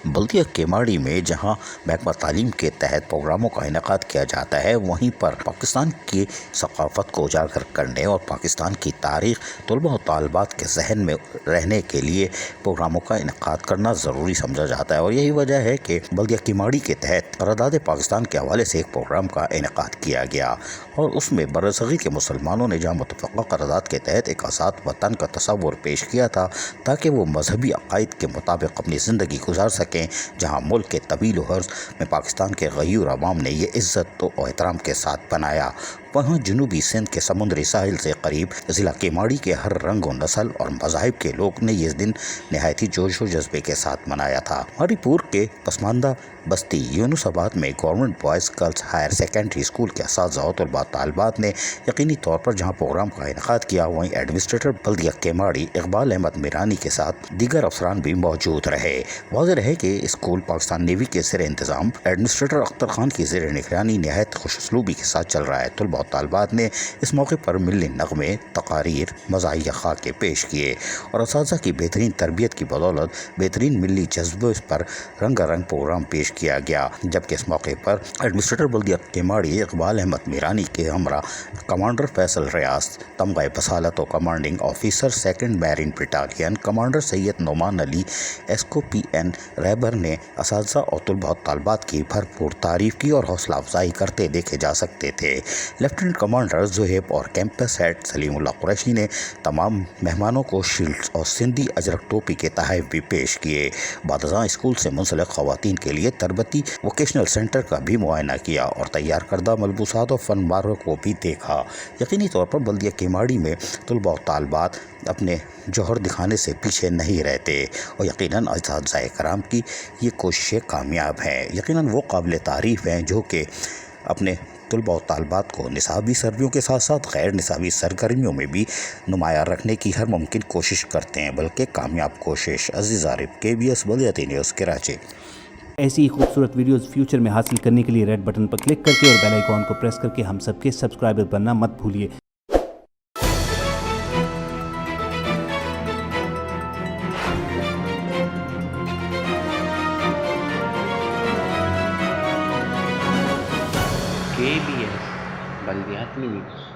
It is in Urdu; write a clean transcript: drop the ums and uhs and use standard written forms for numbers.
بلدیہ کیماڑی میں جہاں محکمہ تعلیم کے تحت پروگراموں کا انعقاد کیا جاتا ہے، وہیں پر پاکستان کی ثقافت کو اجاگر کرنے اور پاکستان کی تاریخ طلباء و طالبات کے ذہن میں رہنے کے لیے پروگراموں کا انعقاد کرنا ضروری سمجھا جاتا ہے، اور یہی وجہ ہے کہ بلدیہ کیماڑی کے تحت قرارداد پاکستان کے حوالے سے ایک پروگرام کا انعقاد کیا گیا، اور اس میں برصغیر کے مسلمانوں نے جہاں متفقہ قرارداد کے تحت ایک آزاد وطن کا تصور پیش کیا تھا تاکہ وہ مذہبی عقائد کے مطابق اپنی زندگی گزار سکیں، جہاں ملک کے طویل و عرض میں پاکستان کے غیور عوام نے یہ عزت و احترام کے ساتھ بنایا، وہاں جنوبی سندھ کے سمندری ساحل سے قریب ضلع کیماڑی کے ہر رنگ و نسل اور مذاہب کے لوگ نے یہ دن نہایت ہی جوش و جذبے کے ساتھ منایا تھا۔ ہری پور کے پسماندہ بستی یونس آباد میں government boys girls higher secondary school کے اساتذہ و طلباء طالبات نے یقینی طور پر جہاں پروگرام کا انعقاد کیا، وہیں ایڈمنسٹریٹر بلدیہ کیماڑی اقبال احمد میرانی کے ساتھ دیگر افسران بھی موجود رہے۔ واضح رہے کہ اسکول پاکستان نیوی کے زیر انتظام ایڈمنسٹریٹر اختر خان کی زیر نگرانی نہایت خوش اسلوبی کے ساتھ چل رہا ہے۔ طلباء و طالبات نے اس موقع پر ملی نغمے، تقاریر، مزاحیہ خاکے پیش کیے اور اساتذہ کی بہترین تربیت کی بدولت بہترین ملی جذبے پر رنگا رنگ پروگرام پیش کیا گیا، جبکہ اس موقع پر ایڈمنسٹریٹر بلدیہ کیماڑی اقبال احمد میرانی کے ہمراہ کمانڈر فیصل ریاض، تمغہ بصالت و commanding officer second marine battalion commander Syed Nauman Ali S کو پی این رہبر نے اساتذہ اور طلباء و طالبات کی بھرپور تعریف کی اور حوصلہ افزائی کرتے دیکھے جا سکتے تھے۔ لیفٹیننٹ کمانڈر زہیب اور کیمپس ہیڈ سلیم اللہ قریشی نے تمام مہمانوں کو شیلڈز اور سندھی اجرک ٹوپی کے تحائف بھی پیش کیے۔ بعد ازاں اسکول سے منسلک خواتین کے لیے تربیتی ووکیشنل سینٹر کا بھی معائنہ کیا اور تیار کردہ ملبوسات اور فن پاروں کو بھی دیکھا۔ یقینی طور پر بلدیہ کیماڑی میں طلباء و طالبات اپنے جوہر دکھانے سے پیچھے نہیں رہتے، اور یقیناً اساتذہ کرام کی یہ کوششیں کامیاب ہیں، یقیناً وہ قابل تعریف ہیں جو کہ اپنے طلباء و طالبات کو نصابی سرگرمیوں کے ساتھ ساتھ غیر نصابی سرگرمیوں میں بھی نمایاں رکھنے کی ہر ممکن کوشش کرتے ہیں، بلکہ کامیاب کوشش۔ عزیز عارف، KBS بلدیاتی نیوز، کراچی۔ ایسی ہی خوبصورت ویڈیوز فیوچر میں حاصل کرنے کے لیے ریڈ بٹن پر کلک کر کے اور بیل آئیکن کو پریس کر کے ہم سب کے سبسکرائبر بننا مت بھولیے۔ KBS بلدیاتی نیوز۔